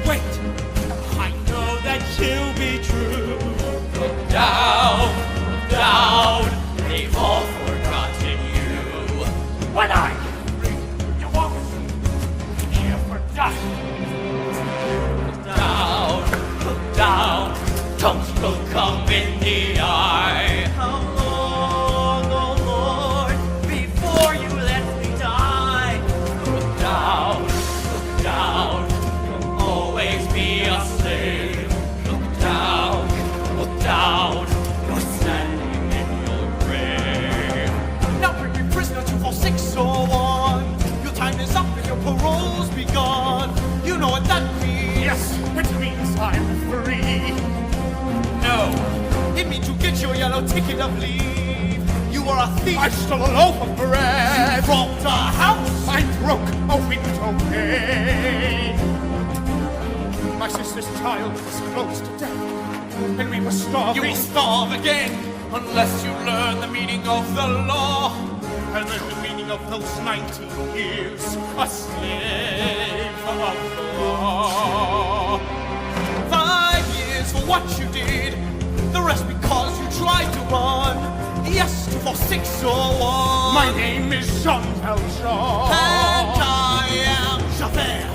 Wait, I know that you'll be true. Look down, they've all forgotten you. When I bring you up, here for dust. Look down, don't look up in the eye. How long, oh Lord, before you let me die? Look down, you'll always be a slave. Look down, you're standing in your grave. Now bring me prisoner 24601. Your time is up and your parole's begun. You know what that means? Yes, it means I'm free. No, it means you get your yellow ticket of leave. You are a thief. I stole a loaf of bread. You robbed a house. I broke a window pane. My sister's child was close to death, and we were starving. You will starve again unless you learn the meaning of the law. I learned the meaning of those 19 years, a slave of the law. 5 years for what you did, the rest because you tried to run. Yes, 24601. My name is Jean Valjean. And I am Javert.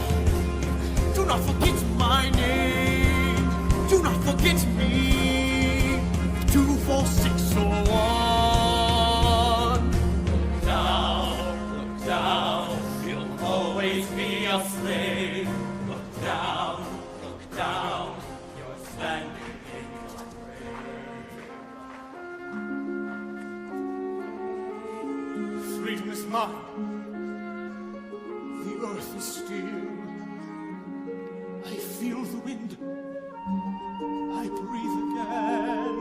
Do not forget my name. Do not forget me. 24601. Look down, you'll always be a slave. Look down, you're standing in your grave. Freedom is mine. The earth is still. I feel the wind. I breathe again.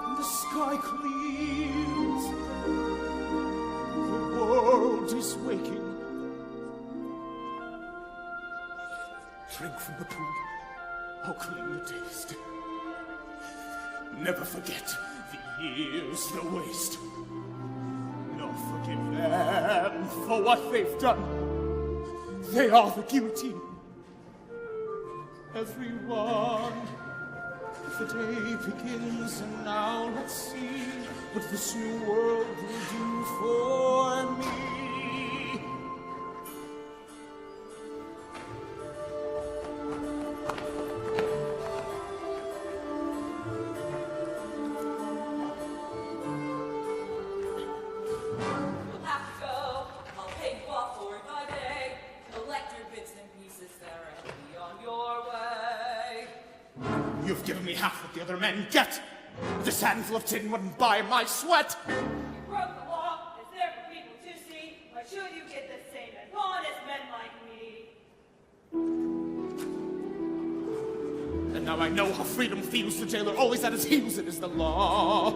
And the sky clears. The world is waking. Drink from the pool. How clean the taste. Never forget the years, the waste. Nor forgive them for what they've done. They are the guilty. Everyone. The day begins, and now let's see what this new world will do for me. You've given me half what the other men get. This handful of tin wouldn't buy my sweat. You broke the law. It's there for people to see. Why should you get the same as honest men like me? And now I know how freedom feels. The jailer always at his heels. It is the law.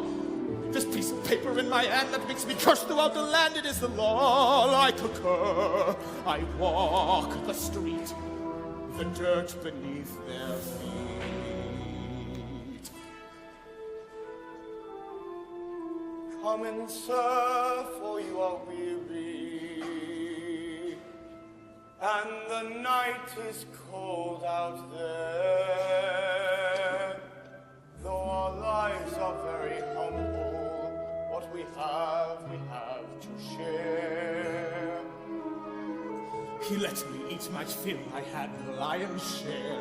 This piece of paper in my hand that makes me curse throughout the land. It is the law. Like a cur, I walk the street. The dirt beneath their feet. Come in, sir, for you are weary, and the night is cold out there. Though our lives are very humble, what we have to share. He let me eat my fill, I had the lion's share.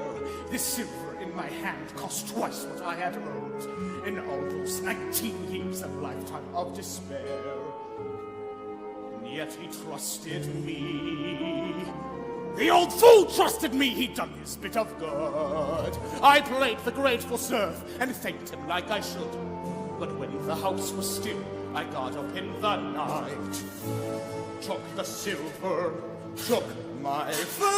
This silver in my hand cost twice what I had earned in all those 19 years of lifetime of despair. And yet he trusted me. The old fool trusted me, he'd done his bit of good. I played the grateful serf and thanked him like I should. But when the house was still, I got up in the night, took the silver, took my flight!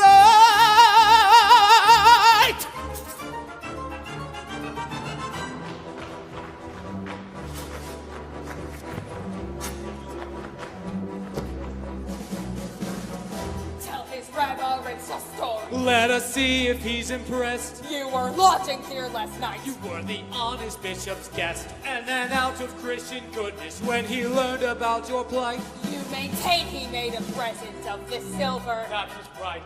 Tell his reverence a story. Let us see if he's impressed. You were lodging here last night. You were the honest bishop's guest, and then out of Christian goodness, when he learned about your plight, You maintain he made a present of this silver. that was right.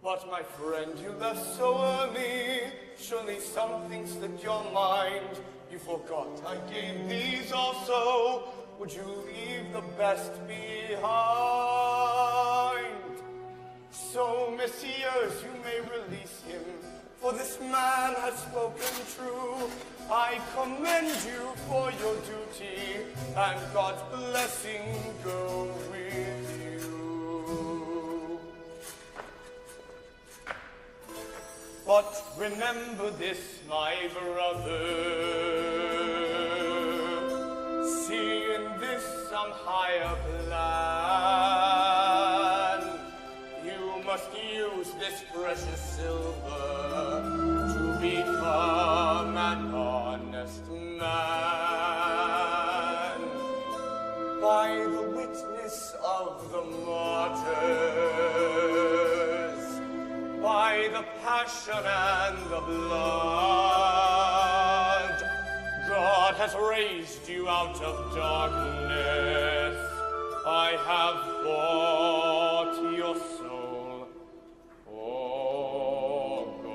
But my friend, you left so early. Surely something slipped your mind. You forgot I gave these also. Would you leave the best behind? So, messieurs, you may release him, for this man has spoken true. I commend you for your duty, and God's blessing go with you. But remember this, my brother. See in this some higher plan. You must use this precious silver to become an honest man. By the witness of the martyrs, by the passion and the blood, God has raised you out of darkness. I have bought your soul, oh God.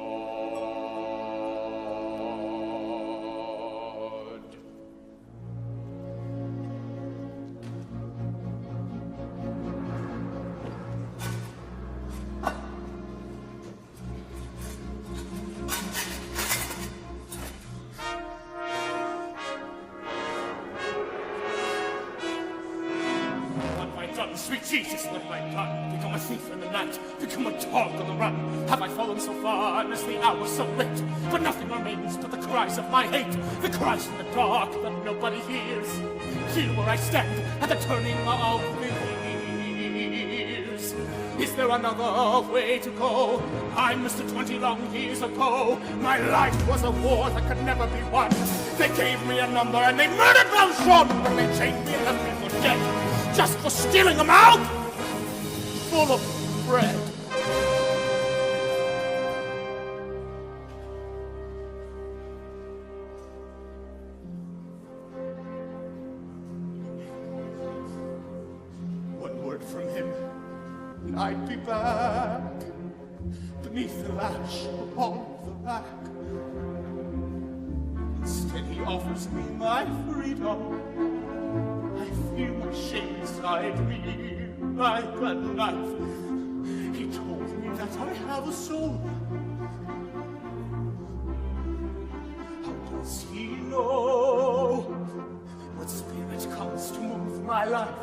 Sweet Jesus, what have I done? Become a thief in the night, become a dog on the run. Have I fallen so far, and is the hour so late? For nothing remains but the cries of my hate, the cries in the dark that nobody hears. Here where I stand, at the turning of the years. Is there another way to go? I missed it 20 long years ago. My life was a war that could never be won. They gave me a number and they murdered Valjean, but they chained me and left me for dead. Just for stealing a mouth full of bread. One word from him, and I'd be back beneath the lash upon the rack. Instead, he offers me my freedom. I feel my shame inside me like a knife. He told me that I have a soul. How does he know what spirit comes to move my life?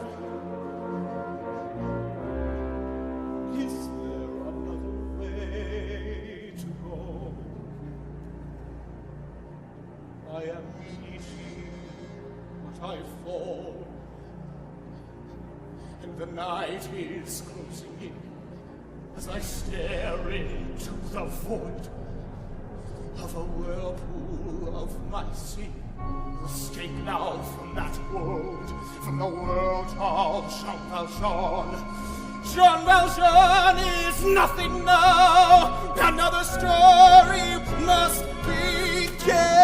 Is there another way to go? I am easy, but I fall. And the night is closing in as I stare into the void of a whirlpool of my sin. Escape now from that world, from the world of Jean Valjean. Jean Valjean is nothing now. Another story must begin.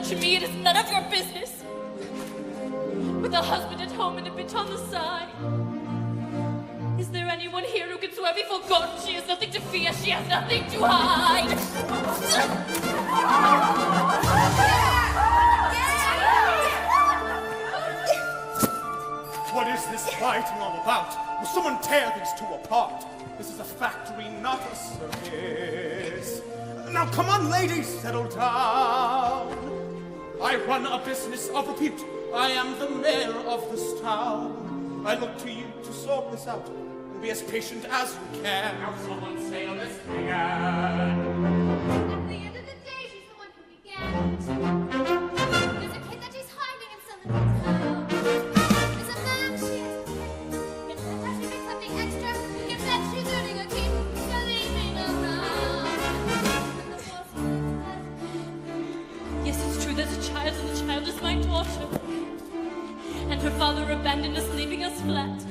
to me, it is none of your business. With a husband at home and a bitch on the side. Is there anyone here who can swear before God she has nothing to fear, she has nothing to hide? What is this fighting all about? Will someone tear these two apart? This is a factory, not a circus. Now come on, ladies, settle down. I run a business of repute. I am the mayor of this town. I look to you to sort this out and be as patient as you can. Now someone sail this thing At the end of the day, she's the one who began it. There's a kid that she's hiding in someone's house. There's a man she has to pay. And sometimes she makes something extra. He said she's earning a keep. She's leaving around. When the boss Yes, it's true, there's a child, and the child is my daughter. And her father abandoned us, leaving us flat.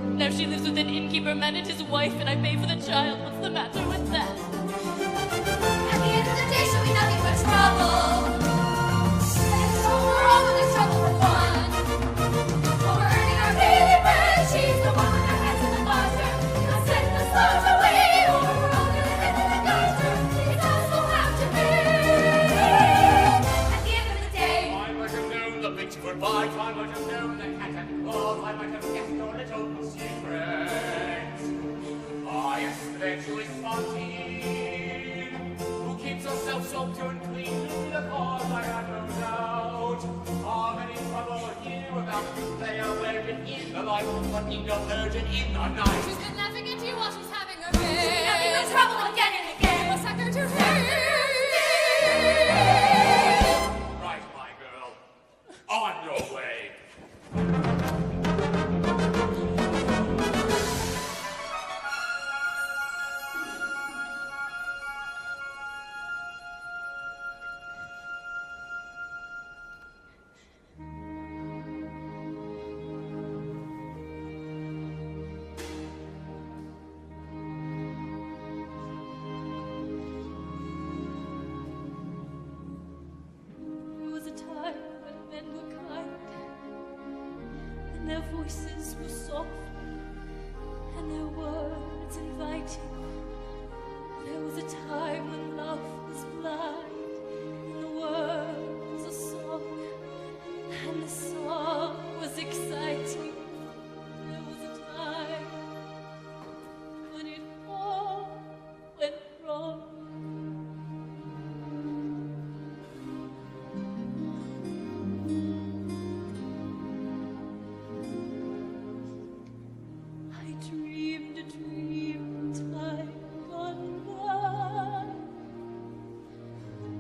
Now she lives with an innkeeper man and his wife, and I pay for the child. What's the matter with that? At the end of the day, she'll be nothing but trouble. There's trouble for all, but there's trouble for one. While we're earning our daily bread, she's the one with her heads in the gutter. I send the stars away, or we're all gonna head to the gutter. It's us who'll have to pay. At the end of the day, I might have known the bitch would bite. I might have known the cat and claws. I might have guessed your little secret. Ah, yes, the bitch who is Fontaine, who keeps herself soaked and clean to the cause, I have no doubt. How many trouble here without they are wearing in the light, but in the virgin in the night. she's been laughing at you while she's having her way. Nothing but trouble again and again. We'll suck her to her. Right, my girl, on your way. There was a time when men were kind, and their voices were soft, and their words inviting. There was a time when love was blind, and the word was a song, and the song was exciting. There was a time when it all went wrong. I dreamed a dream, time gone by,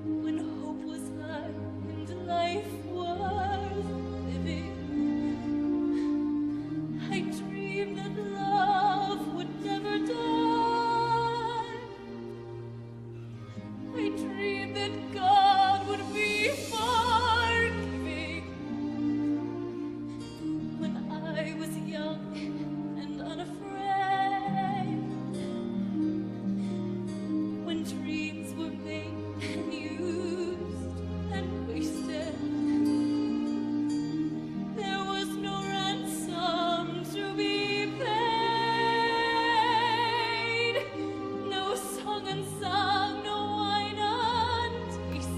when hope was high and life was living. I dreamed that love would never die. I dreamed that God would be forgiving. When I was young and unafraid, when dreams were made and used and wasted, there was no ransom to be paid, no song unsung, no wine untasted.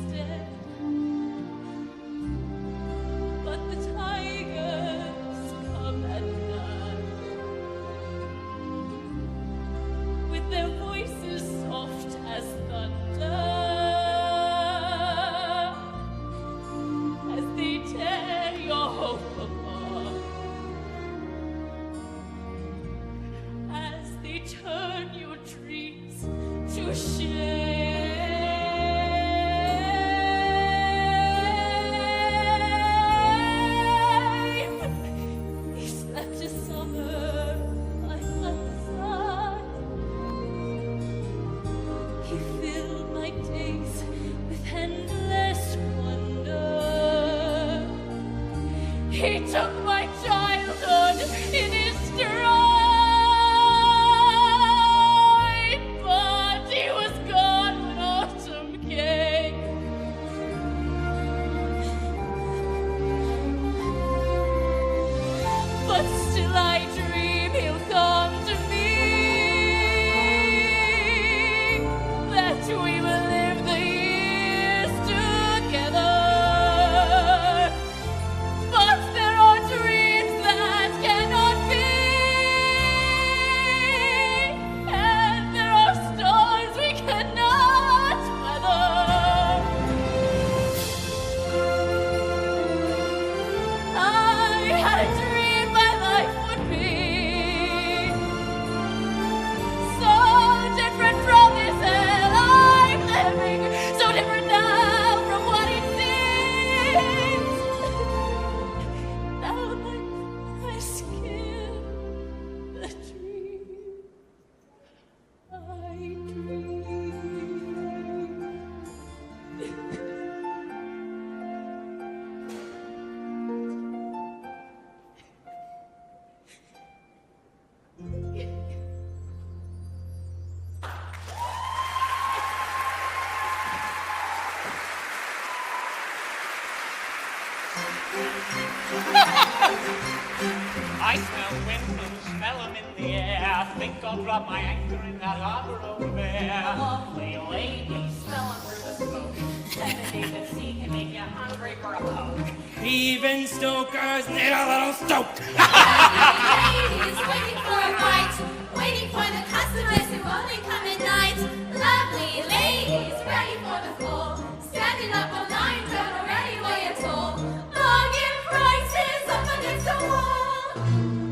I smell wind and smell 'em in the air. Think I'll drop my anchor in that harbor over there. Lovely lady, smelling through the smoke. 7 days at sea can make you hungry for a poke. Even stokers need a little stoke. Ladies waiting for a bite, waiting for the customers who only come at night. Lovely ladies ready for the full, standing up on line, done already what you're told. Bargain prices up against the wall.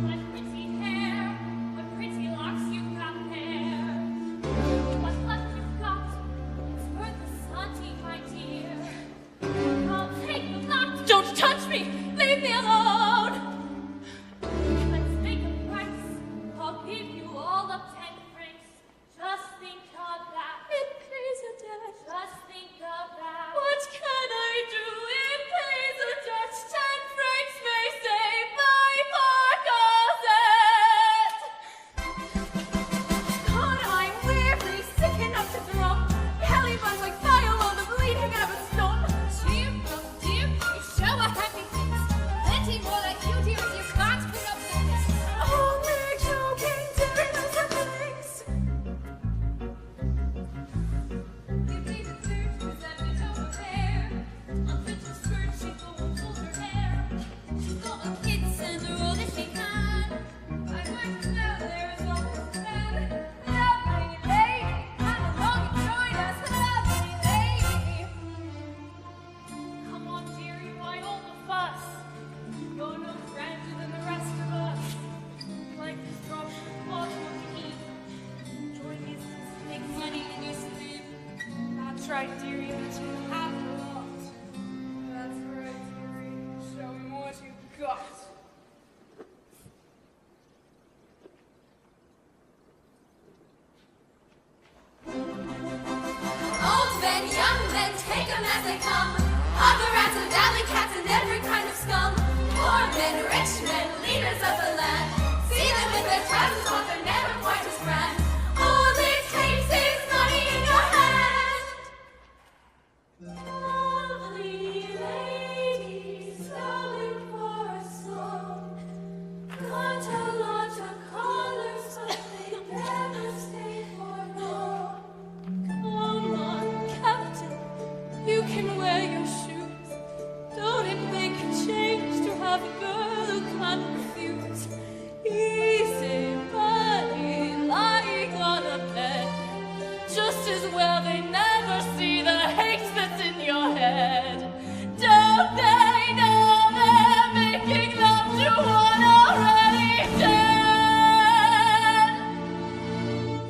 What pretty hair, what pretty locks you've got there. What luck you've got, it's worth a centime, my dear. I'll take the lot. Don't touch me, leave me alone. Let's make a price. I'll give you all of 10 francs. Just think of that. It pays a debt. Just think of that. What can I do? It pays a debt. 10 francs may save my poor Cosette. God, I'm weary, sick enough to drum. Belly run like fire while the bleeding of a stump. Dear, oh dear, you show a happy face. Plenty more like you, dear, if you can't put up with this. Only joking, dear, there's a place. You need a dirt, cause that bitch over there. On such a skirt, she goes over her hair. She's got a kid, send her all that she can. I work now, there's always bad. Lovely lady, come along and join us, lovely lady. Come on, dearie, why all the fuss? You're no grander than the rest of us. Like this drop of water on the heat. Join me, make money in your sleep. That's right, dearie, that you have a lot. That's right, dearie. Show me what you've got. Old men, young men, take 'em as they come. Harbor rats and alley cats and every kind of scum. Poor men, rich men, leaders of the land. See them with their trousers off, they're never quite as grand. All it takes is money in your hand. Lovely ladies, selling for a song. Got a lot of callers, but they never stay for long. Come on, Captain, you can wear your shoes. Don't it make a change to have a girl who can't refuse? Easy money lying on a bed. Just as well they never see the hate that's in your head. Don't they know they're making love to one already dead?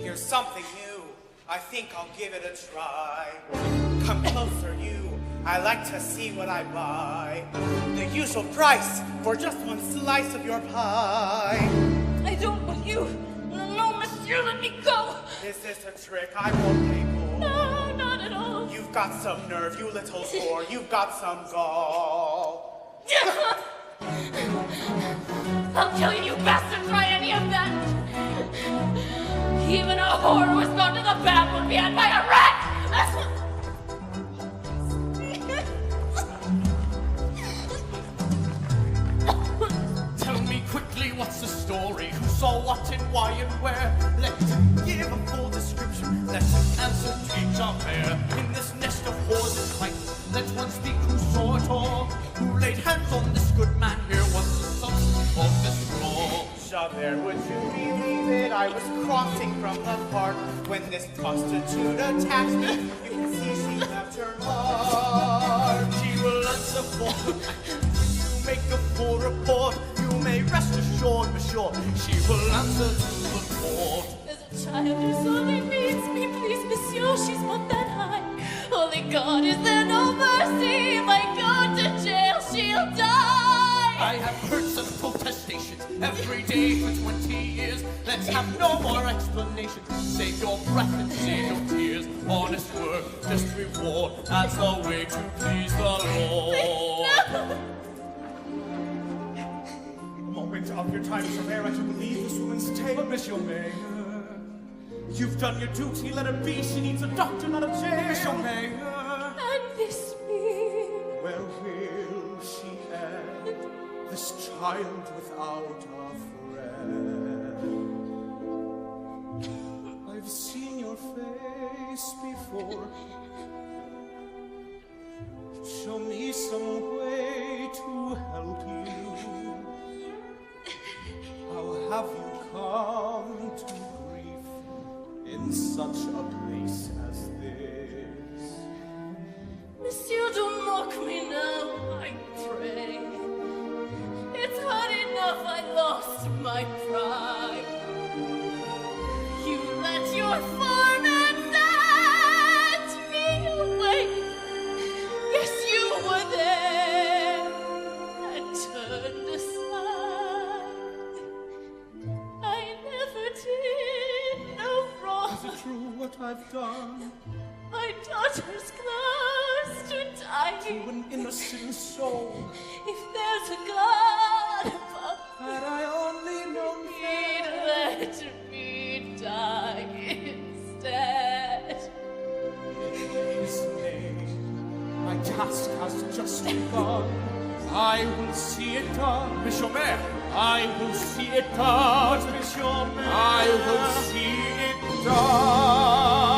Here's something new. I think I'll give it a try. Come closer, you. I like to see what I buy. The usual price for just one slice of your pie. I don't want you. No, monsieur, let me go. Is this a trick? I won't pay more. No, not at all. You've got some nerve, you little whore. You've got some gall. I'll kill you, you bastard, try any of that. Even a whore who has gone to the bath would be had by a rat. Tell me quickly what's the story? Who saw what and why and where? Let him give a full description. Let him answer to each affair. In this nest of whores and fights, let one speak who saw it all. Who laid hands on this good man here? What's the substance of this scroll? Javert, would you believe it? I was crossing from the park when this prostitute attacked me. You can see she left her mark. She will answer for the you make a full report. You may rest assured, monsieur, she will answer to the court. There's a child who's only needs me, please, monsieur, she's not that high. Holy God, is there no mercy? If I go to jail, she'll die. I have heard such protestations every day for 20 years. Let's have no more explanations. Save your breath and save your tears. Honest work, just reward. That's the way to please the Lord. Moment of your time, Javert, I do believe this woman's tale. But Monsieur Mayor, you've done your duty. Let her be. She needs a doctor, not a jail. Monsieur Mayor, And this me. Where will she end? child without a friend. I've seen your face before. Show me some way to help you. How have you come to grief in such a place as this? Monsieur, don't mock me now, I pray. It's hard enough I lost my pride. You let your foreman set me away. Yes, you were there and turned aside. I never did no wrong. Is it true what I've done? My daughter's close to dying. To an innocent soul If there's a God above, that I only know He'd let me die instead. in His name. My task has just begun. I will see it done. Monsieur Maire! I will see it done. Monsieur Maire! I will see it done.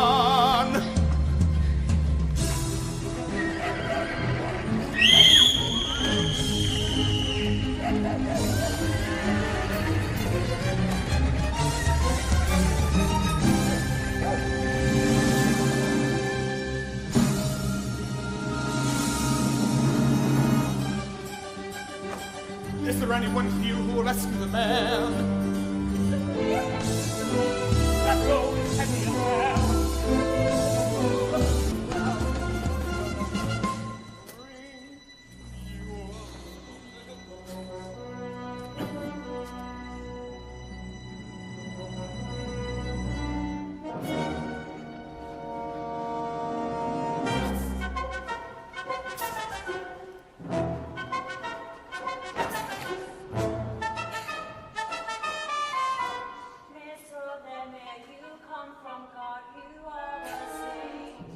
Is there anyone here who will rescue the man? Let go his heavy hand! You come from God, you are the saint.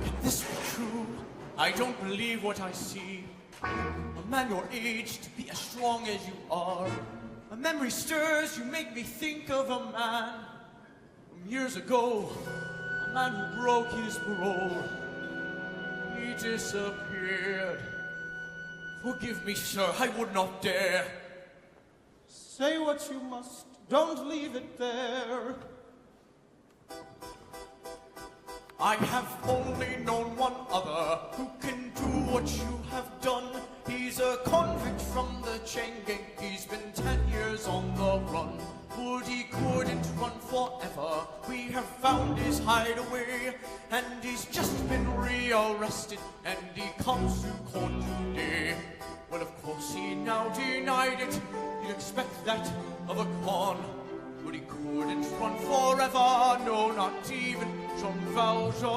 Can this be true? I don't believe what I see. A man your age to be as strong as you are. A memory stirs, you make me think of a man from years ago. A man who broke his parole. He disappeared. Forgive me, sir, I would not dare. Say what you must, don't leave it there. I have only known one other who can do what you have done. He's a convict from the chain gang. He's been 10 years on the run. But he couldn't run forever. We have found his hideaway, and he's just been rearrested, and he comes to court today. Well, of course, he now denied it. You'd expect that of a con. But he couldn't run forever, no, not even Jean Valjean.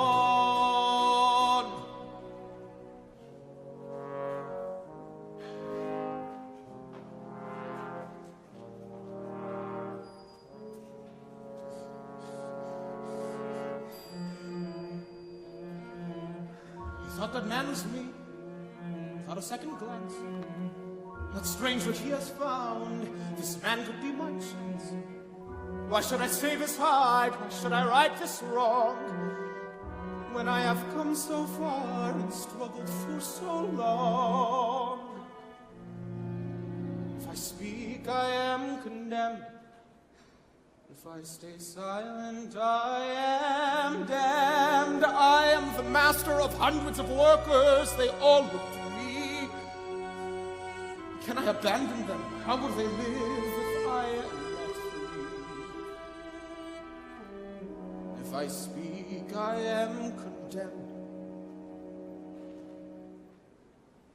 He thought that man was me, without a second glance. But strange what he has found. This man could be my chance. Why should I save his hide? Why should I right this wrong? When I have come so far and struggled for so long. If I speak, I am condemned. If I stay silent, I am damned. I am the master of hundreds of workers. They all look to me. Can I abandon them? How will they live if I am not free? If I speak, I am condemned.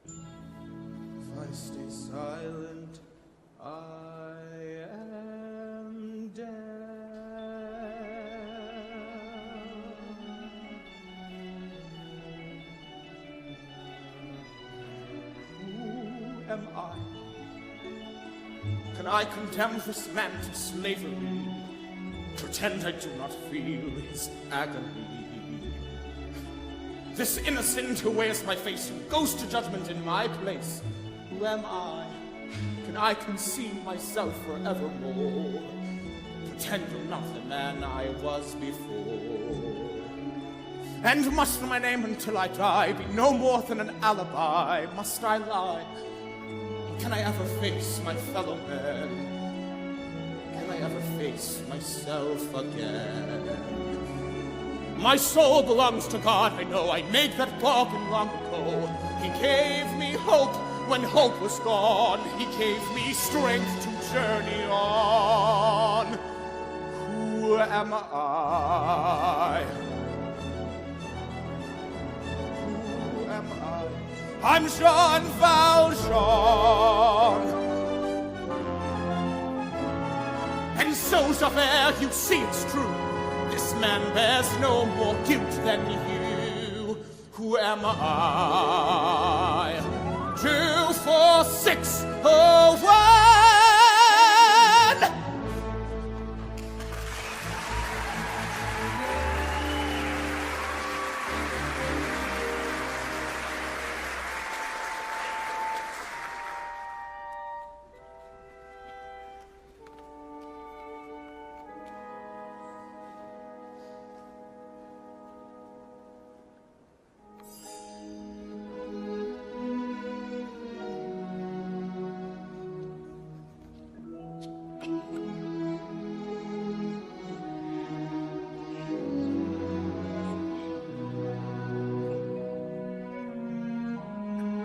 If I stay silent, I am damned. Who am I? Can I condemn this man to slavery? Pretend I do not feel his agony. This innocent who wears my face, who goes to judgment in my place. Who am I? Can I conceal myself forevermore? Pretend I'm not the man I was before. And must my name until I die be no more than an alibi? Must I lie? Or can I ever face my fellow men? Can I ever face myself again? My soul belongs to God, I know. I made that bargain long ago. He gave me hope when hope was gone. He gave me strength to journey on. Who am I? Who am I? I'm Jean Valjean. And so, Javert, you see it's true. This man bears no more guilt than you. Who am I? 2, 4, 6, 1.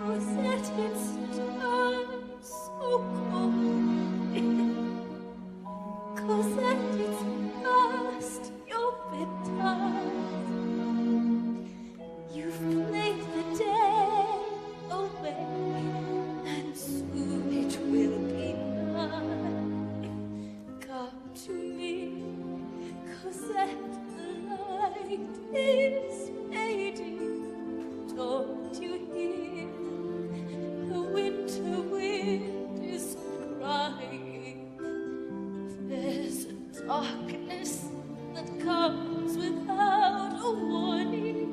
Cosette, it's time so cold. Cosette, it's past your bedtime. You've played the day away, and soon it will be night. Come to me, Cosette, the light is fading. Don't you hear? The winter wind is crying. There's a darkness that comes without a warning.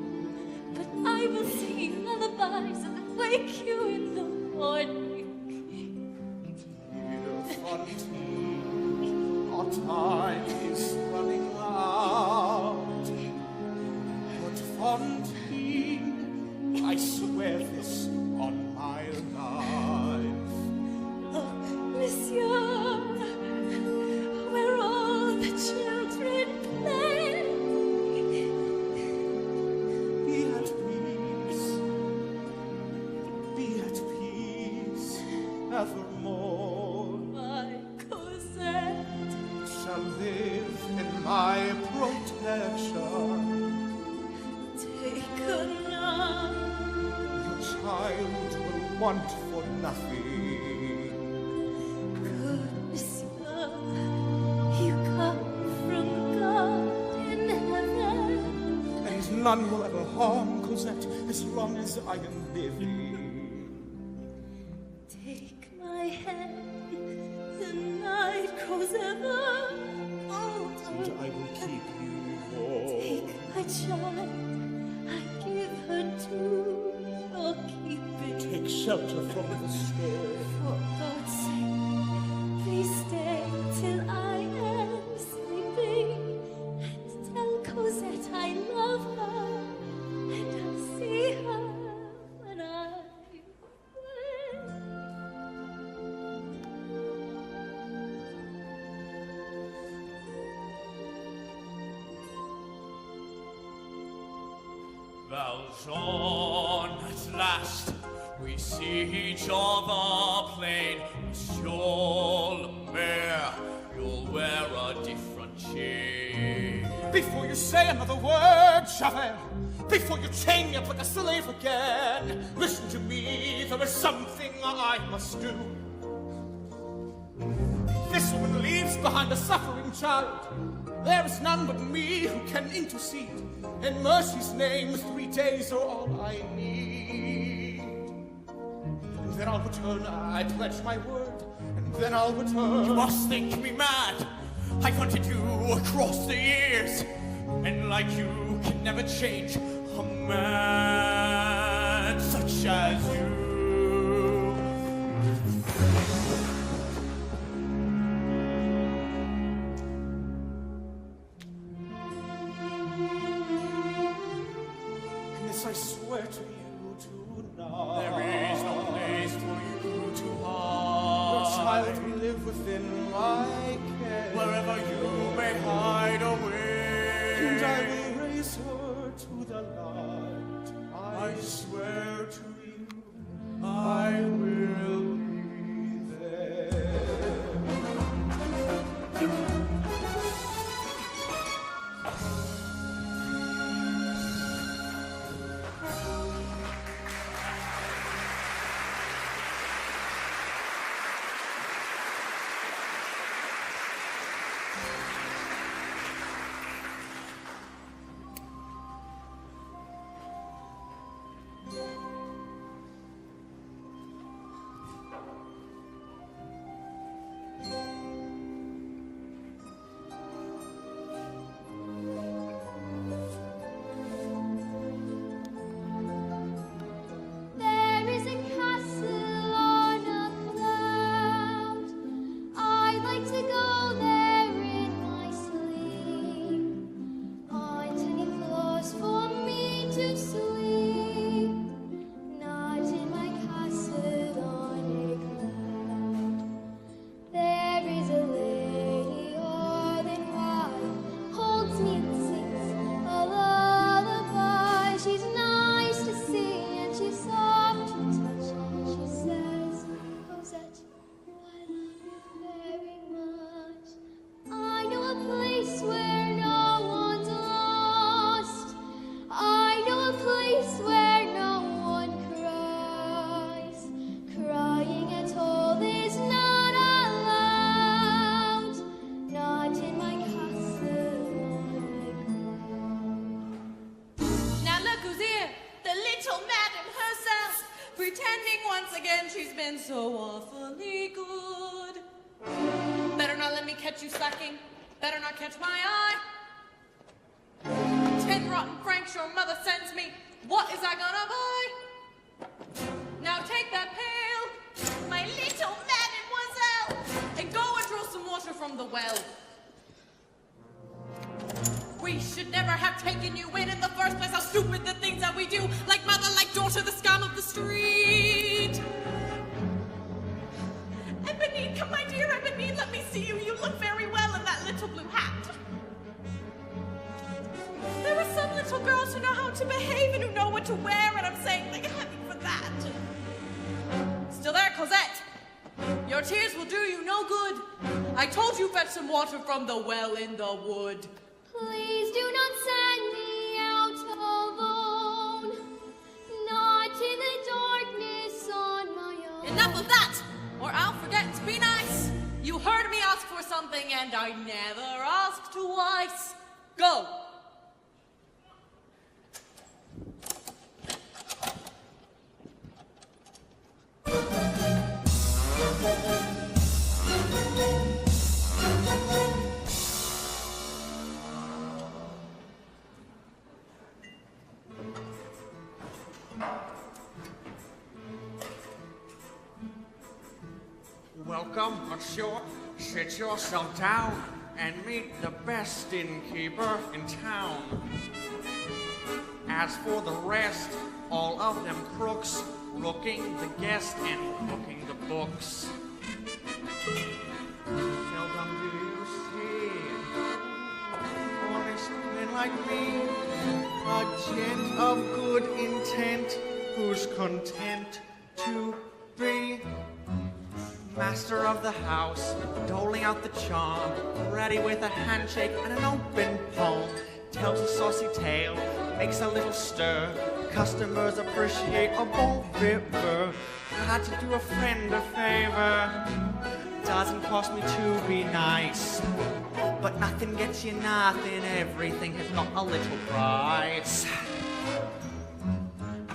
But I will sing lullabies and wake you in the morning. Dear Fantine, our time is running out. But Fantine, I swear this on my life. Oh, Monsieur, where all the children play. Be at peace evermore. My Cosette, Shall live in my protection. take her now. Your child will want for nothing. Good Monsieur, you come from God in heaven. And none will ever harm Cosette as long as I am living. Take my hand, the night grows ever older. And I will keep you warm. Take my child, I give her to your keeping. Take shelter from the storm. For God's sake, please stay till I am sleeping. And tell Cosette I love her, and I'll see her when I wake. Valjean, at last we see each other plain. Monsieur le Maire, you'll wear a different chain. Before you say another word, Javert, before you chain me up like a slave again, listen to me, there is something I must do. This woman leaves behind a suffering child. There is none but me who can intercede. In mercy's name, 3 days are all I need. And then I'll return, I pledge my word, and then I'll return. You must think me mad. I've hunted you across the years, and like you can never change, a man such as you. And this I swear to you tonight. There is no place for you to hide. Your child will live within my care. Wherever you may hide away. And I will raise her to the light. I swear to you, I will be there. There is a castle on a cloud. I'd like to go there in my sleep. On 10 floors for me to sleep. Not in my castle on a cloud. There is a lady all in white, holds me and sings a lullaby. She's nice to see and she's soft to touch. She says, Cosette, I love you very much. I know a place where no one's lost. I know a place where no one cries. Crying at all is not allowed. Not in my castle on a cloud. Now look who's here, the little madam herself, pretending once again she's been so awfully good. Better not let me catch you slacking, better not catch my eye. 10 rotten francs your mother sends me, what is I gonna buy? Now take that pail, my little mademoiselle, and go and draw some water from the well. We should never have taken you in the first place. How stupid the things that we do. Like mother, like daughter, the scum of the street. Ebony, come my dear Ebony, let me see you. You look very well in that little blue hat. There are some little girls who know how to behave and who know what to wear, and I'm saying thank heaven for that. Still there, Cosette. Your tears will do you no good. I told you fetch some water from the well in the wood. Please do not send me out alone. Not in the darkness on my own. Enough of that, or I'll forget to be nice. You heard me ask for something, and I never asked twice. Go. Welcome, monsieur. Sit yourself down and meet the best innkeeper in town. As for the rest, all of them crooks, rooking the guest and booking the books. Seldom do you see honest men like me, a gent of good intent, who's content to be master of the house, doling out the charm, ready with a handshake and an open palm. Tells a saucy tale, makes a little stir. Customers appreciate a bon vivant. Had to do a friend a favor. Doesn't cost me to be nice, but nothing gets you nothing. Everything has got a little price.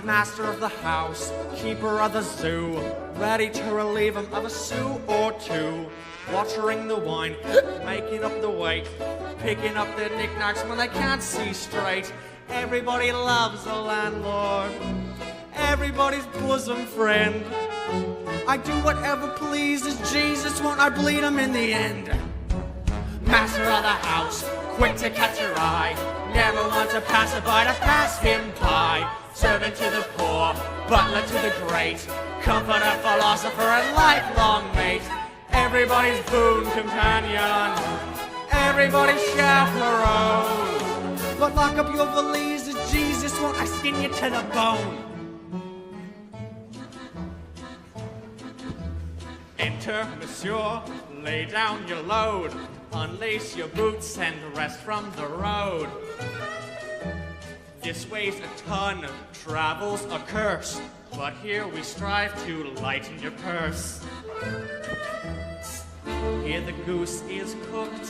Master of the house, keeper of the zoo, ready to relieve him of a sou or two. Watering the wine, making up the weight, picking up their knickknacks when they can't see straight. Everybody loves a landlord, everybody's bosom friend. I do whatever pleases Jesus, won't I bleed him in the end? Master of the house, quick to catch your eye, never wants a passerby to pass him by. Servant to the poor, butler to the great, comforter, philosopher, and lifelong mate. Everybody's boon companion, everybody's chaperone. But lock up your valises, Jesus, won't I skin you to the bone? Enter, monsieur, lay down your load, unlace your boots and rest from the road. This weighs a ton, travel's a curse, but here we strive to lighten your purse. Here the goose is cooked,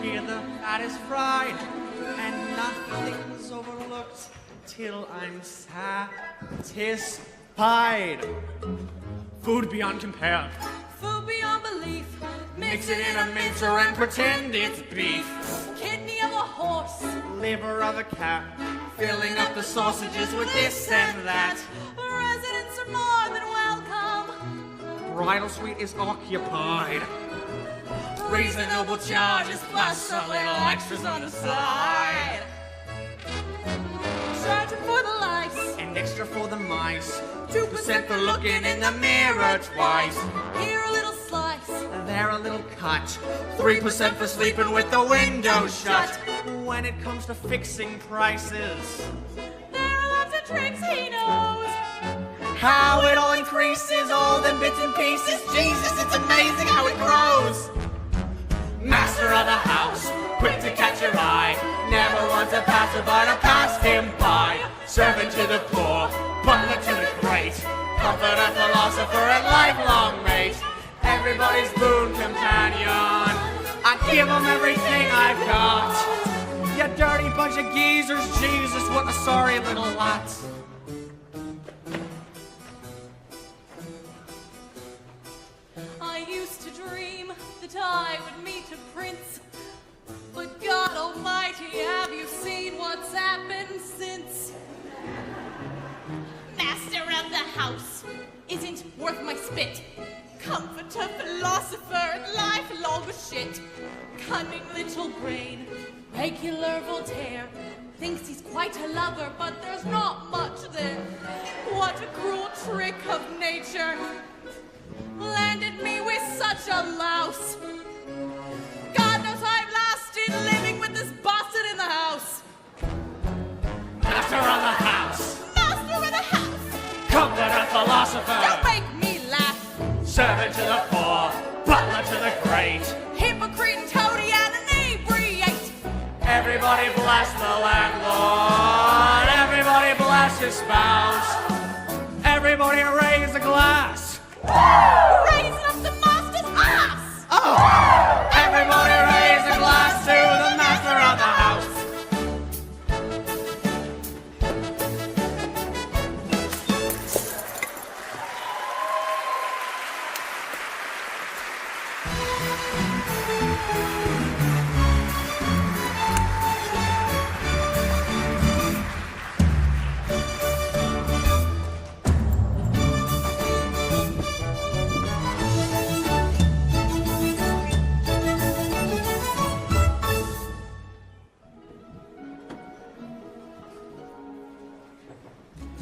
here the fat is fried, and nothing's overlooked till I'm satisfied. Food beyond compare, Food beyond belief. mix it in a mincer and pretend it's beef. Kidney of a horse. Liver of a cat, filling up the sausages with this and that. Residents are more than welcome. Bridal suite is occupied. Reasonable charges plus a little extras on the side. Charging for the lice. And extra for the mice. 2% For looking in the mirror twice. Here a little slice. There a little cut. 3% for sleeping with the window shut. When it comes to fixing prices, There are lots of tricks he knows. how it all increases, all them bits and pieces. Jesus, it's amazing how it grows. Master of the house, quick to catch your eye, never wants a passerby to pass him by. Servant to the poor, butler to the great, comforter, philosopher, and lifelong mate. Everybody's boon companion, I give him everything I've got. You dirty bunch of geezers, Jesus, what a sorry little lot. I used to dream that I would meet a prince. But God almighty, have you seen what's happened since? Master of the house isn't worth my spit. Comforter, philosopher, and lifelong shit. Cunning little brain, regular Voltaire. Thinks he's quite a lover, but there's not much there. What a cruel trick of nature. Landed me with such a louse. God knows I've lasted living with this bastard in the house. Master of the house, Master of the house, comforter, philosopher, don't make me laugh. servant to the poor, butler to the great. Hypocrite and toady and inebriate. Everybody bless the landlord, everybody bless his spouse. Everybody raise a glass. Raising up the master's ass. Everybody raise a glass to the master of the house.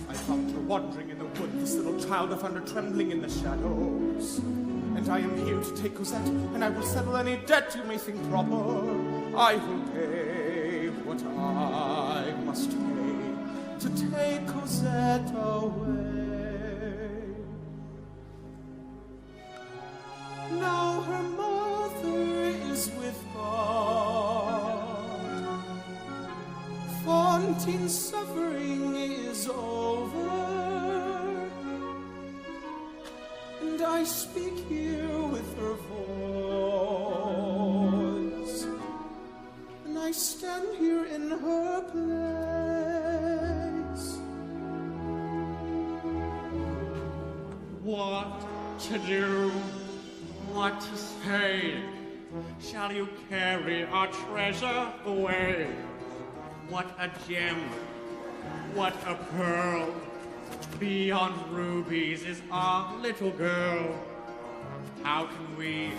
I found her wandering in the wood, this little child of thunder trembling in the shadows. And I am here to take Cosette, and I will settle any debt you may think proper. I will pay what I must pay to take Cosette away. Now her mother is with God. Fantine's suffering is over, and I speak here with her voice, and I stand here in her place. What to do? What to say? Shall you carry our treasure away? What a gem, what a pearl. Beyond rubies is our little girl. How can we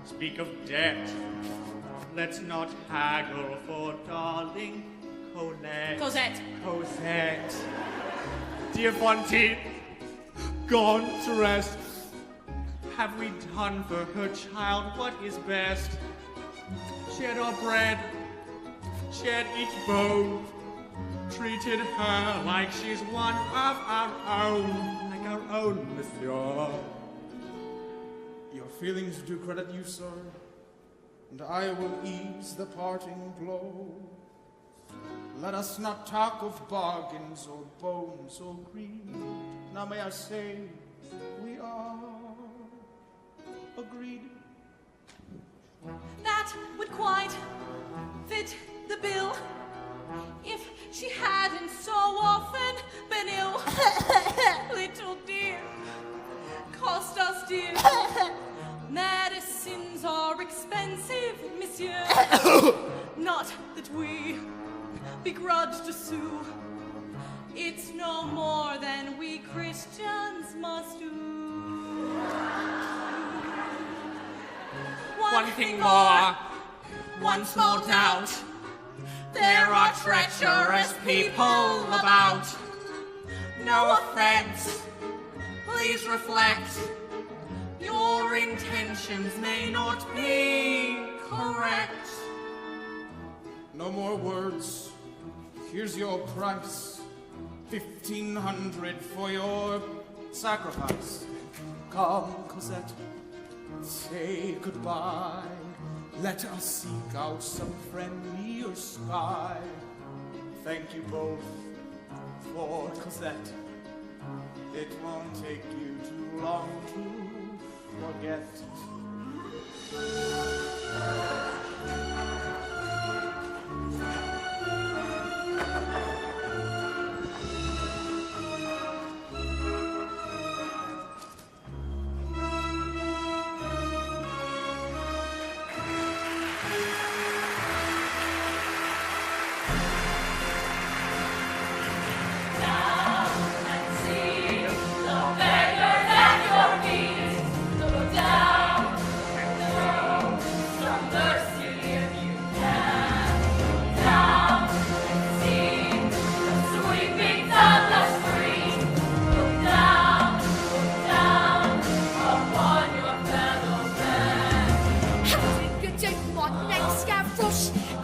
speak of debt? Let's not haggle for darling Colette. Cosette. Dear Fontaine, gone to rest. Have we done for her child what is best? Shared our bread, shared each bone, treated her like she's one of our own, like our own, monsieur. Your feelings do credit you, sir, and I will ease the parting blow. Let us not talk of bargains or bones or greed. Now may I say, we are agreed. That would quite fit the bill if she hadn't so often been ill. Little dear, cost us dear. Medicines are expensive, monsieur. Not that we begrudge to sue. It's no more than we Christians must do. One thing more, one small doubt. There are treacherous people about. No offense, please reflect. Your intentions may not be correct. No more words. Here's your price. 1,500 for your sacrifice. Come, Cosette, say goodbye. Let us seek out some friendlier sky. Thank you both for Cosette. It won't take you too long to forget.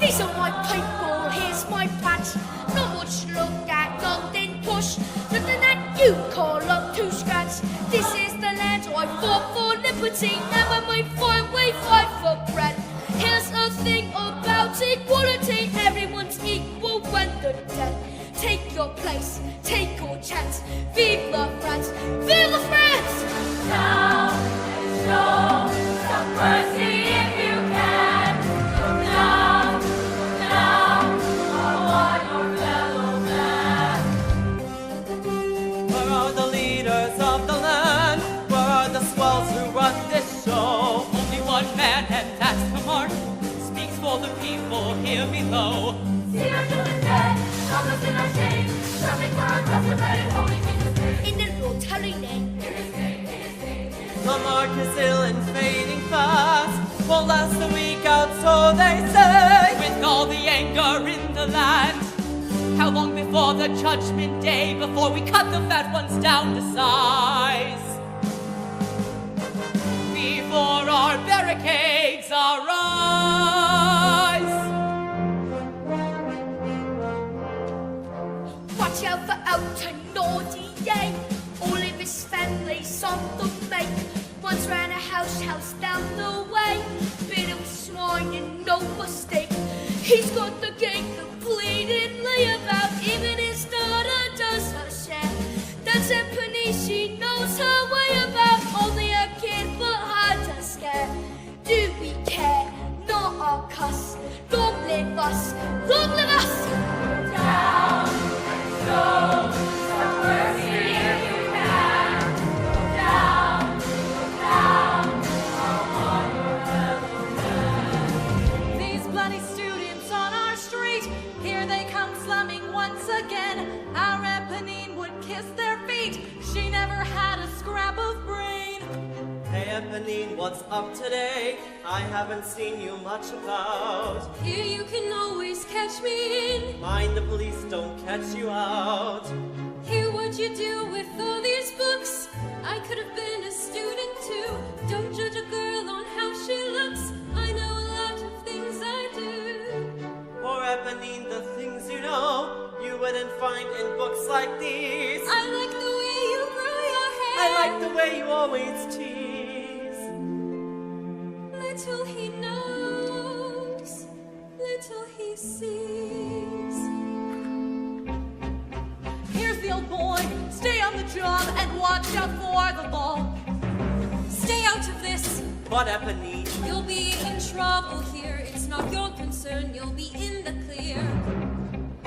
These are my people, here's my patch. Not much to look at, nothing push. Nothing that you call up to scratch. This is the land I fought for liberty. Now when we fight for bread. Here's a thing about equality. Everyone's equal when they're dead. Take your place, take your chance. Vive la France, vive la France! Down and show some mercy if you can. Look down, upon your fellow man. Where are the leaders of the land? Where are the swells who run this show? Only one man, and that's the mark. Speaks for the people here below. See our children dead, helpless in our shame. Serving for our cause, we're ready, holding in the faith. In the road, telling name. The mark is ill and fading fast. Won't last a week out, so they say. With all the anger in the land. How long before the judgment day? Before we cut the fat ones down to size? Before our barricades arise. Watch out for Elton Naudier. All of his family's on the make. Once ran a house down the way. Bit of swine and no mistake. He's got the gang completely about. Even his daughter does her share. That's Empanese, she knows her way about. Only a kid but hard to scare. Do we care? Not our cuss. Long live us, long live us! Down and show some mercy if you can. Look down, upon your fellow man. These bloody students on our street, hear never had a scrap of brain. Hey Eponine, what's up today? I haven't seen you much about. Here you can always catch me in. Mind the police don't catch you out. Here what you do with all these books. I could have been a student too. Don't judge a girl on how she looks. I know a lot of things I do. Poor Eponine, the things you know, you wouldn't find in books like these. I like the way you grow your hair. I like the way you always tease. Little he knows, little he sees. Here's the old boy. Stay on the job and watch out for the law. Stay out of this. But Eponine, You'll be in trouble here. It's not your concern. You'll be in the clear.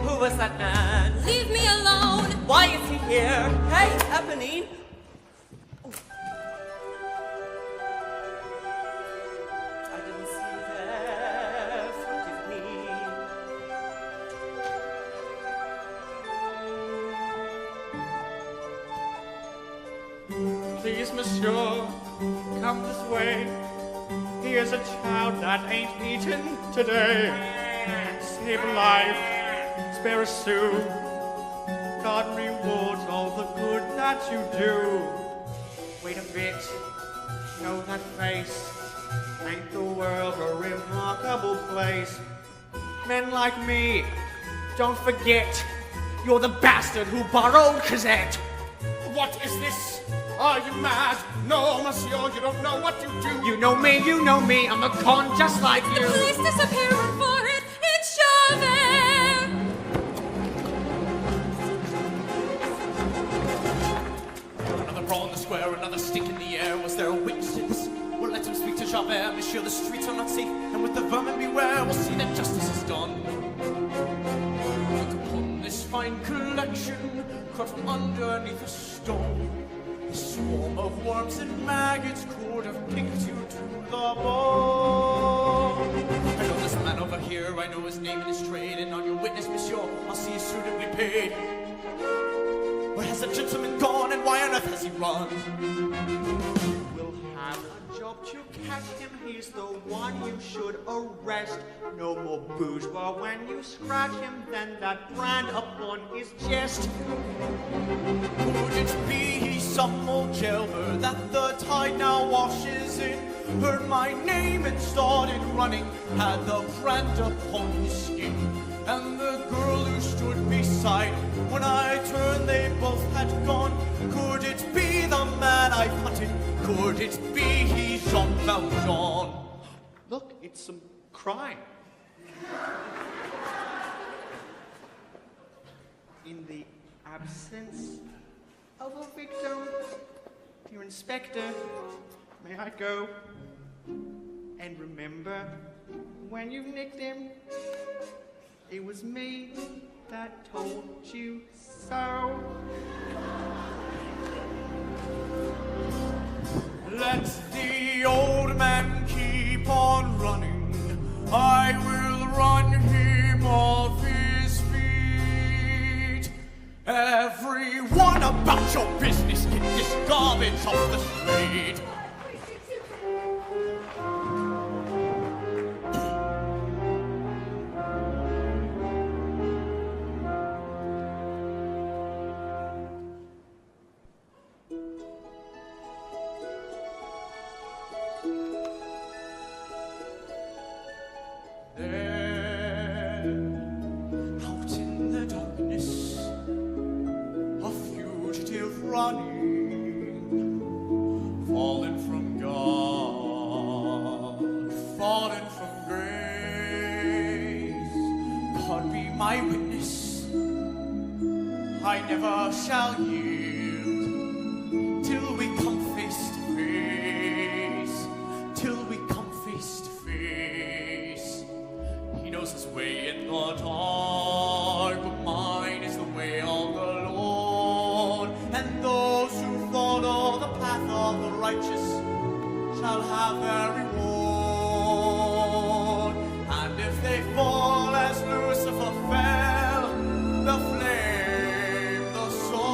who was that man? Leave me alone. Why is he here? Hey, Eponine! I didn't see you there. Forgive me. Please, monsieur, come this way. Here's a child that ain't eaten today. Save a life, spare a sou. God rewards all the good that you do. Wait a bit, know that face. Ain't the world a remarkable place? Men like me, don't forget, you're the bastard who borrowed Cosette. What is this? Are you mad? No, monsieur, you don't know what you do. You know me, I'm a con just like you. Please disappear, run for it. It's Javert. Another brawl in the square, another stick in the air. Was there a witness? Well, let him speak to Javert. Monsieur, the streets are not safe, and with the vermin beware, we'll see that justice is done. Look upon this fine collection, cut from underneath a stone. A swarm of worms and maggots could have picked you to the bone. I know this man over here, I know his name and his trade, and on your witness, monsieur, I'll see you suitably paid. Where has the gentleman gone, and why on earth has he run? We'll have a job to catch him, he's the one you should arrest. No more bourgeois when you scratch him than that brand upon his chest. Could it be he's some old jailbird that the tide now washes in? Heard my name and started running, had the brand upon his skin. And the girl who stood beside, when I turned they both had gone. Could it be the man I hunted? Could it be he's Jean Valjean? Look, it's some crime. In the absence of a victim, dear Inspector, may I go? And remember, when you nicked him, it was me that told you so. Let the old man keep on running. I will run him off his feet. Everyone about your business, get this garbage off the street. Shall yield till we come face to face, till we come face to face. He knows his way in the dark, but mine is the way of the Lord. And those who follow the path of the righteous shall have their reward. And if they fall as Lucifer fell, the flame, the sword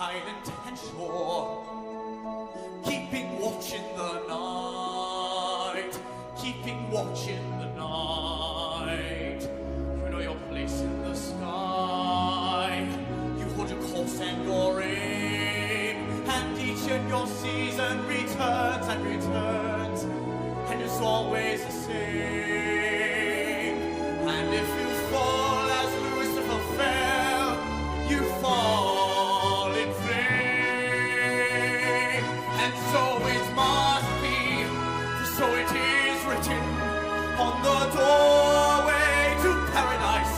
silent and sure, keeping watch in the night, keeping watch in the night. You know your place in the sky, you hold your course and your aim, and each in your season returns and returns, and it's always the same. And if you fall as Lucifer fell, you fall in flame. And so it must be, for so it is written on the doorway to paradise.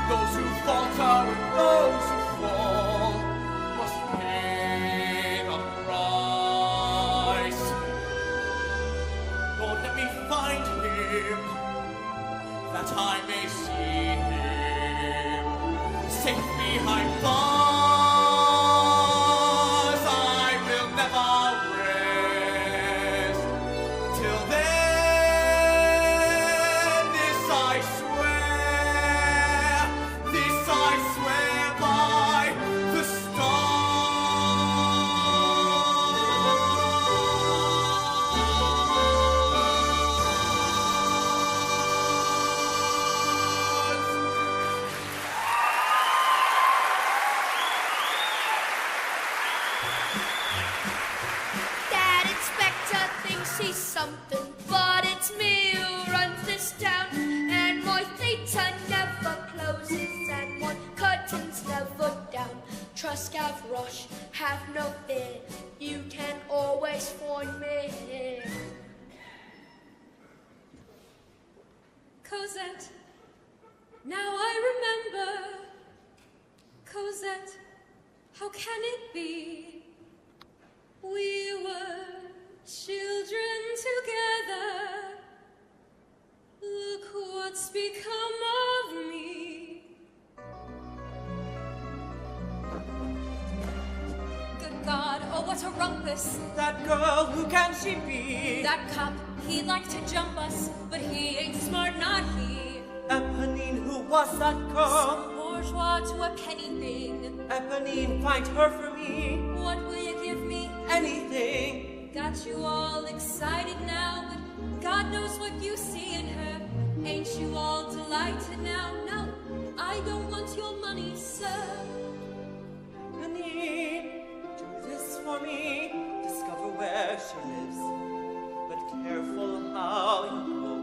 Those who falter and those who fall must pay the price. Lord, let me find him, that I may see him, safe behind bars. I will never rest till then. This I swear by the That inspector thinks he's something, but it's me who runs this town. And my theatre never closes, and my curtains never down. Trust Gavroche, have no fear, you can always find me here. Cosette, now I remember. Cosette, how can it be? We were children together. Look what's become of me. Good God, oh what a rumpus. That girl, who can she be? That cop, he'd like to jump us, but he ain't smart, not he. Eponine, who was that girl? Bourgeois to a penny thing. Eponine, find her for me. What will you give me? Anything. Got you all excited now, but God knows what you see in her. Ain't you all delighted now? No, I don't want your money, sir. Eponine, do this for me. Discover where she lives. But careful how you go.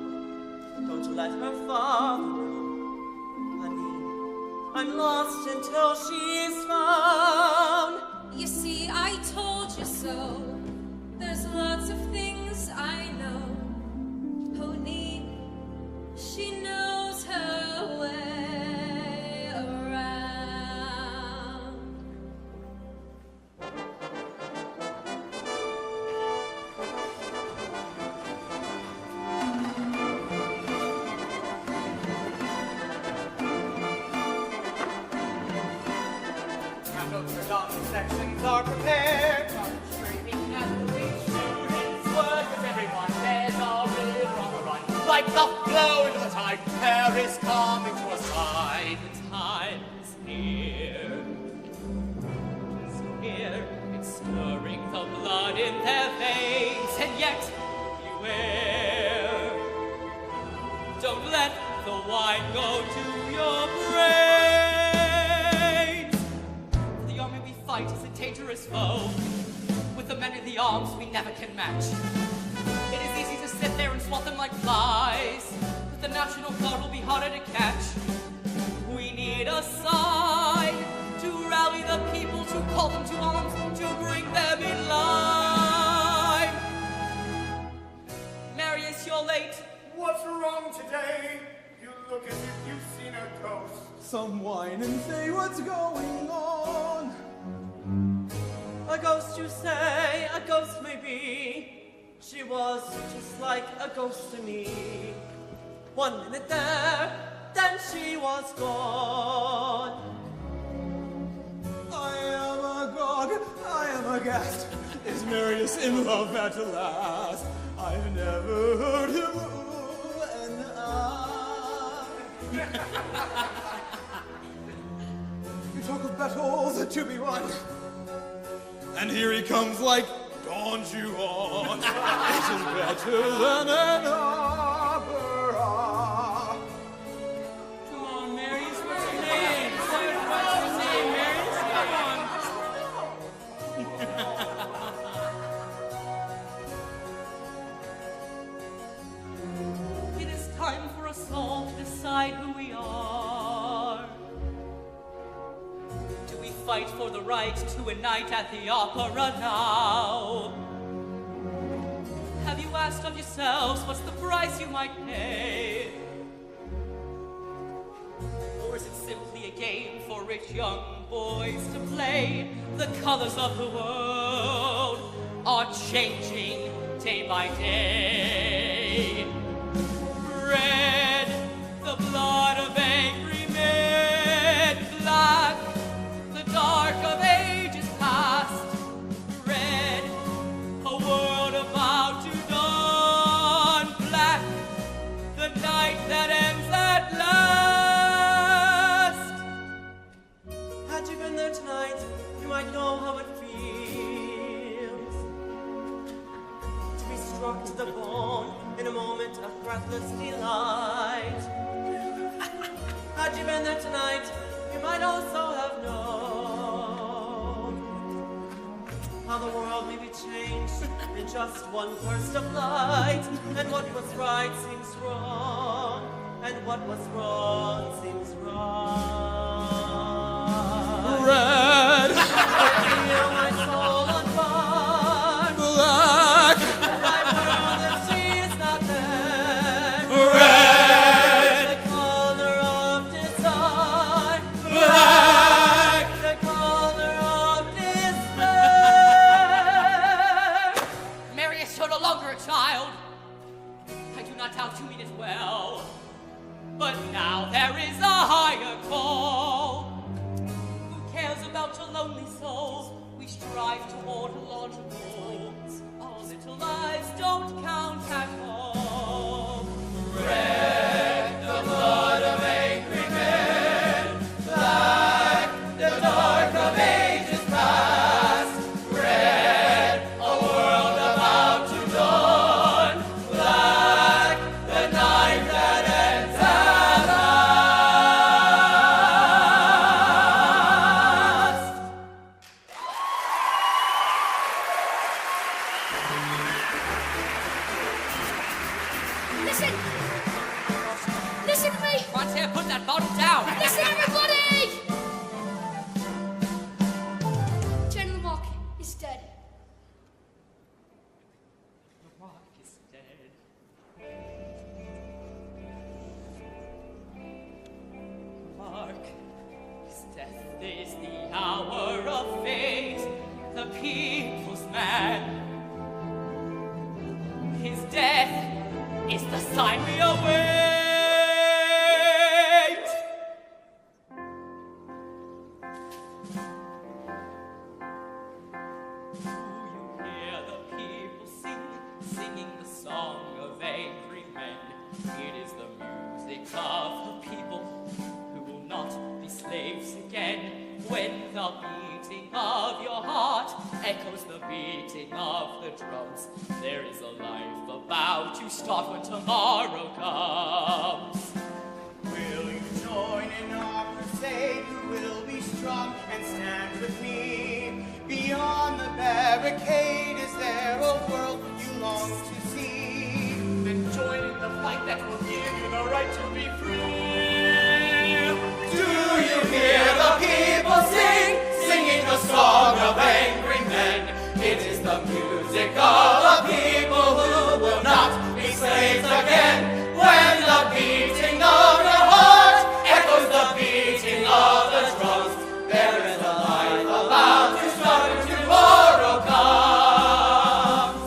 Don't let her father know. Honey, I'm lost until she's found. You see, I told you so. There's lots of things I know. Ponine, she knows her way around. Notre Dame sections are prepared. Streaming at the wing students work as everyone there's a river on the run. Like the flow into the tide, Paris coming to a side. The time is near. It's here. It's stirring the blood in their veins, and yet beware. Don't let the wine go to your brains. The army we fight is a dangerous foe. With the men in the arms we never can match. It is easy to sit there and swat them like flies, but the National Guard will be harder to catch. We need a sign to rally the people, to call them to arms, to bring them in line. Marius, you're late. What's wrong today? You look as if you've seen a ghost. Some wine and say what's going on. A ghost, you say, a ghost may be. She was just like a ghost to me. 1 minute there, then she was gone. I am agog, I am aghast. Is Marius in love at last? I've never heard him ooh and ah. You talk of battles to be won. And here he comes like Don Juan. It is better than an opera. Come on, Marius, what's your name? What's your name, Marius? Come on. It is time for us all to decide who we are. Do we fight for the right to a night at the opera now? Have you asked of yourselves what's the price you might pay? Or is it simply a game for rich young boys to play? The colors of the world are changing day by day. Red, the blood of angry men. Black, the dark of ages past. Red, a world about to dawn. Black, the night that ends at last. Had you been there tonight, you might know how it feels to be struck to the bone in a moment of breathless delight. Had you been there tonight, you might also have known how the world may be changed in just one burst of light, and what was right seems wrong, and what was wrong seems right. Red, Feel my soul on fire. black, My world that she is not there. red, The color of desire. black. The color of despair. Marius, you're no longer a child. I do not doubt you mean it well. But now there is a higher call. Who cares about your lonely souls? We strive toward a larger goals. Our little lives don't count at all. Listen! Listen to me! Frontier, put that bottle down. Listen, everybody! General Mock is dead. The rock is dead. Mark, his death is the hour of fate, the people's man. His death is the sign we await. Do you hear the people singing the song of angry men? It is the music of the people who will not be slaves again. When the beating of your heart echoes the beating of the drums, there is a life about to start when tomorrow comes. Will you join in our crusade? You will be strong and stand with me. Beyond the barricade, is there a world you long to see? Then join in the fight that will give you the right to be free. Do you hear the people singing the song of angry men? It is the music of a people who will not be slaves again. When the beating of your heart echoes the beating of the drums, there is a life about to start when tomorrow comes.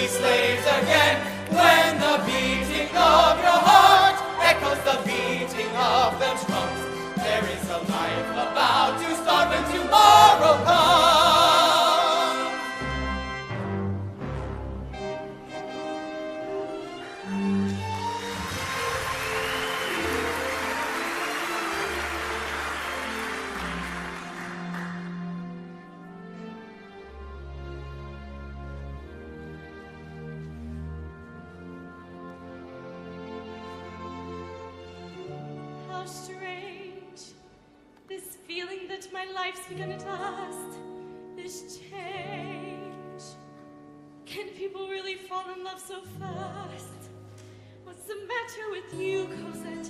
be slaves again. When the beating of your heart echoes the beating of the drums, there is a life about to start when tomorrow comes. How strange, this feeling that my life's begun at last, this change. Can people really fall in love so fast? What's the matter with you, Cosette?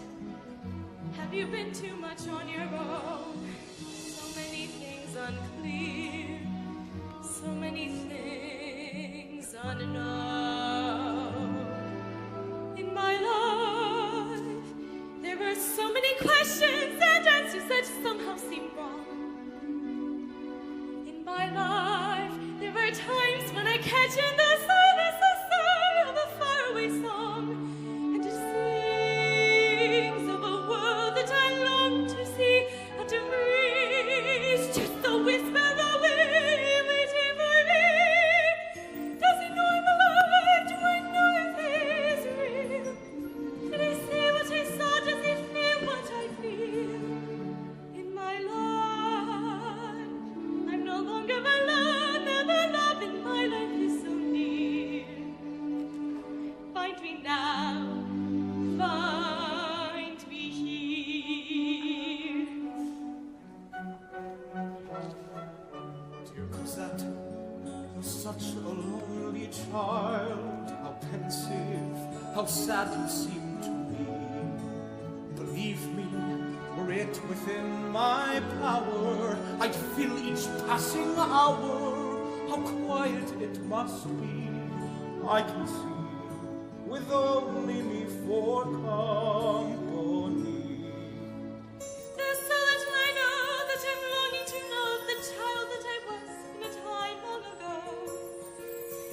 Have you been too much on your own? So many things unclear, so many things unknown. In my life, there were so many questions and answers that somehow seem wrong. In my life, there were times when I catch in the silence the sigh of a faraway song, and it sings of a world that I long to see and to reach, just a whisper away, waiting for me. Does he know I'm alive? Do I know if he is real? Did he see what I saw? Does he feel what I feel? In my life, I'm no longer alone, and the love in my life is so near. Find me now, find me here. Dear Cosette, you're such a lonely child. How pensive, how sad you seem to me. Believe me, were it within my power, I'd fill each passing hour. How quiet it must be, I can see, with only me for company. There's so little I know that I'm longing to know the child that I was in a time long ago.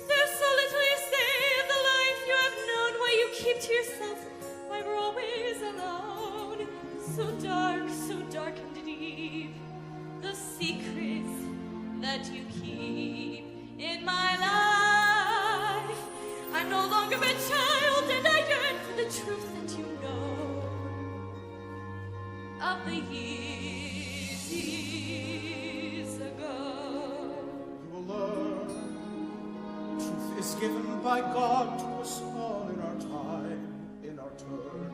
There's so little you say of the life you have known, why you keep to yourself, why we're always alone. So dark and deep, the secrets that you keep in my life. I'm no longer a child, and I yearn for the truth that you know of the years ago. You will learn, truth is given by God to us all in our time, in our turn.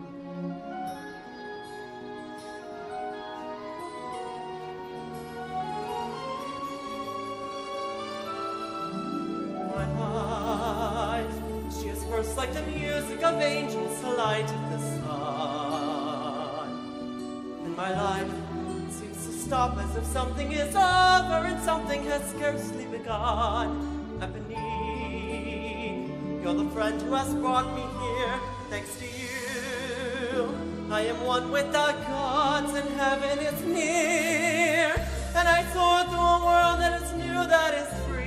My life, she is first like the music of angels, the light of the sun. And my life seems to stop as if something is over and something has scarcely begun. Eponine, you're the friend who has brought me here. Thanks to you, I am one with the gods and heaven is near. And I soar through a world that is new, that is free.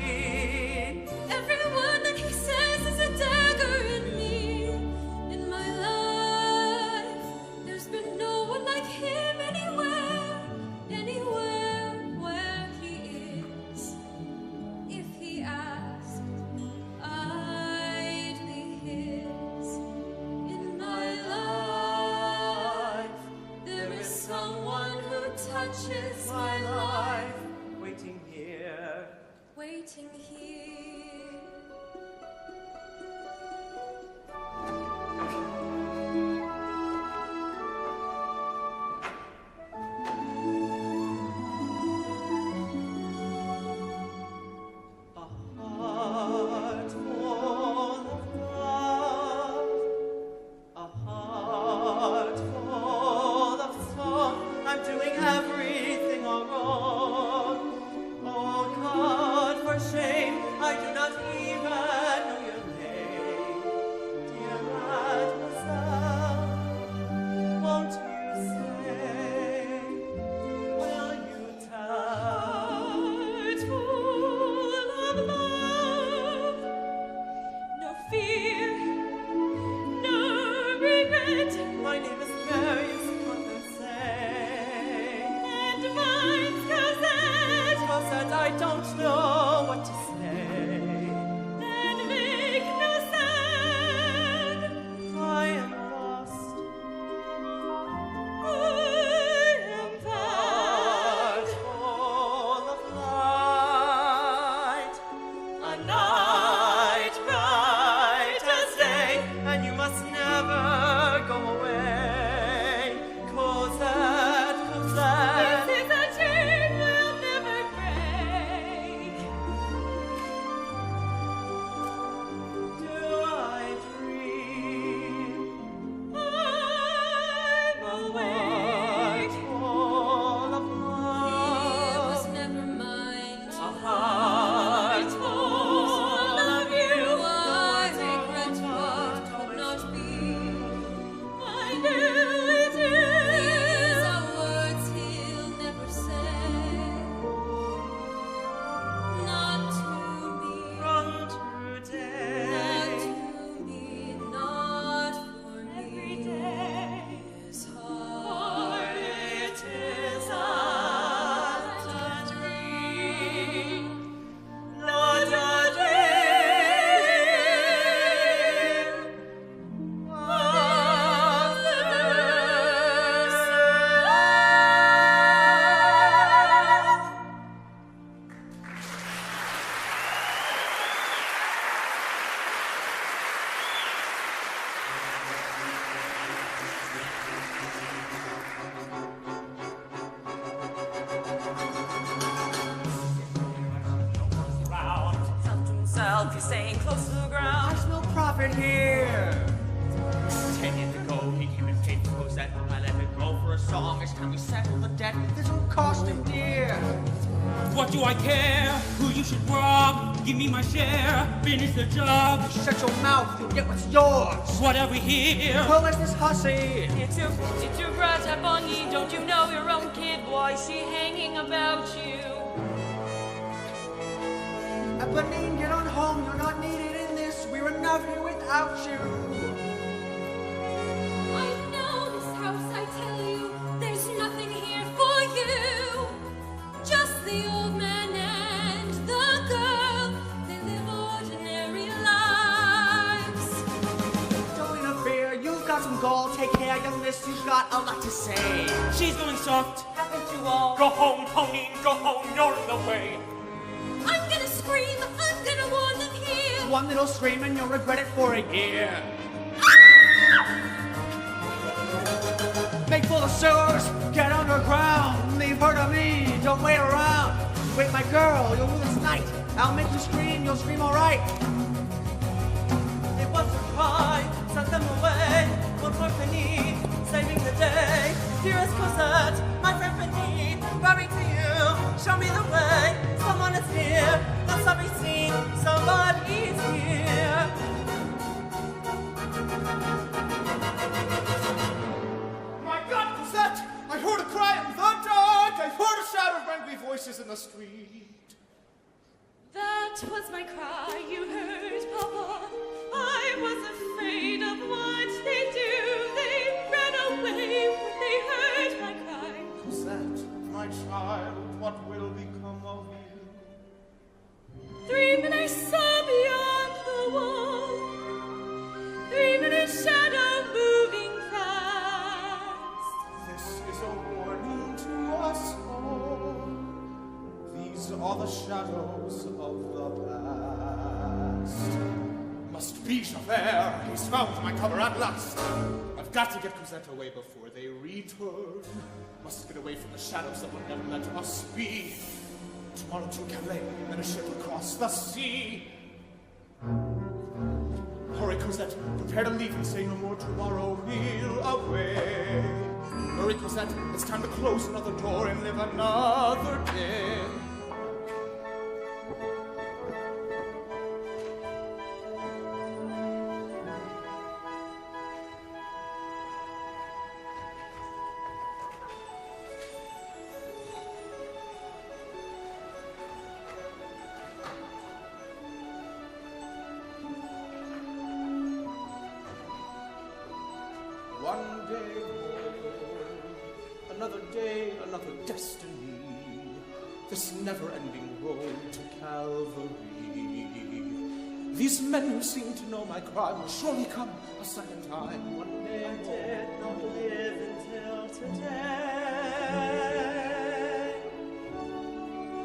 Every word that he says is a dagger in me. In my life, there's been no one like him anywhere, anywhere where he is. If he asked, I'd be his. In my life, there is someone who touches my life. Waiting here. he's staying close to the ground. There's no profit here. 10 years ago, he came and paid for Cosette. I let it go for a song. It's time we settle the debt. This will cost him dear. What do I care? Who you should rob? Give me my share. Finish the job. Shut your mouth, you'll get what's yours. What have we here? Who is this hussy? It's your Greta Bunny. Don't you know your own kid, boy? She hanging about you. Eponine, get on home. You're not needed in this. We're enough here without you. I know this house, I tell you, there's nothing here for you. Just the old man and the girl, they live ordinary lives. Don't interfere. You've got some gall. Take care, young miss. You've got a lot to say. She's going soft. Haven't you all? Go home, Pony. Go home. You're in the way. I'm gonna scream, I'm gonna warn them here. One little scream and you'll regret it for a year. Make full of sewers, get underground. Leave her to me, don't wait around. Wait, my girl, you'll rule this night. I'll make you scream, you'll scream alright. It was a cry, sent them away. One for Penny, saving the day. Dearest Cosette, my friend Penny, bowing to you. Show me the way, someone is here. Let's not be seen, somebody's here. My God, Cosette! I heard a cry in the dark! I heard a shout of angry voices in the street. That was my cry you heard, Papa. I was afraid of what they do. They ran away when they heard my cry. Cosette, my child, what will become of you? 3 men I saw beyond the wall. 3 men in shadow moving fast. This is a warning to us all. These are the shadows of the past. Must be Javert. He's found my cover at last. I've got to get Cosette away before they return. Must get away from the shadows that will never let us be. Tomorrow to Calais, then a ship across the sea. Hurry, Cosette, prepare to leave and say no more. Tomorrow we'll away. Hurry, Cosette, it's time to close another door and live another day. One day more, another day, another destiny. This never-ending road to Calvary. These men who seem to know my cry will surely come a second time. One day I more. did not live until today.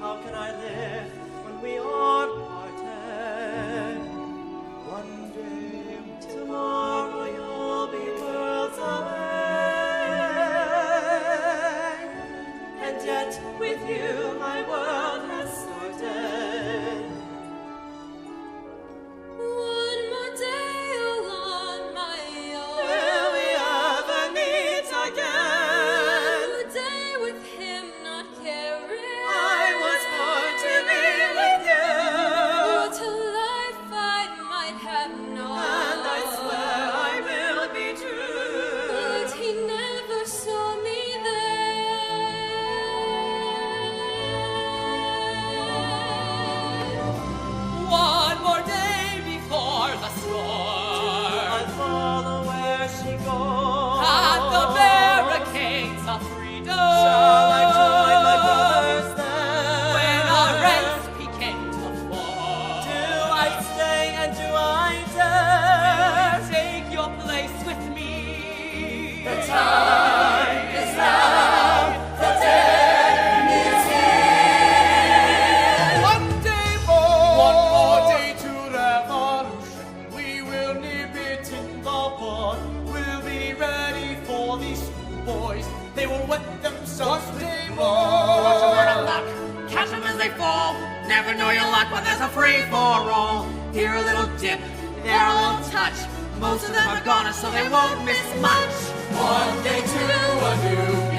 How can I live when we are parted? One day more. Tomorrow you'll be worlds away. And yet with you my world has started. One more day all on my own. Will we ever meet again? A day with him, not caring. I was born to be with you. What a life I might have known. And I swear I will be true. But he never saw me there. One more day before the storm. I follow where she goes. At the barricades of freedom. Shall I join my brothers there? When our ranks begin to fall. Do I stay and do I dare? Take your place with me. The time is now. The day is here. One day more. One more day to revolution. We will nip it in the bud. We'll be ready for these boys. They will wet themselves with blood. What's a word of luck? Catch them as they fall. Never know your luck when there's a free-for-all. Here a little dip, there a little touch. Most of them are gone, so they won't miss much. One day to a new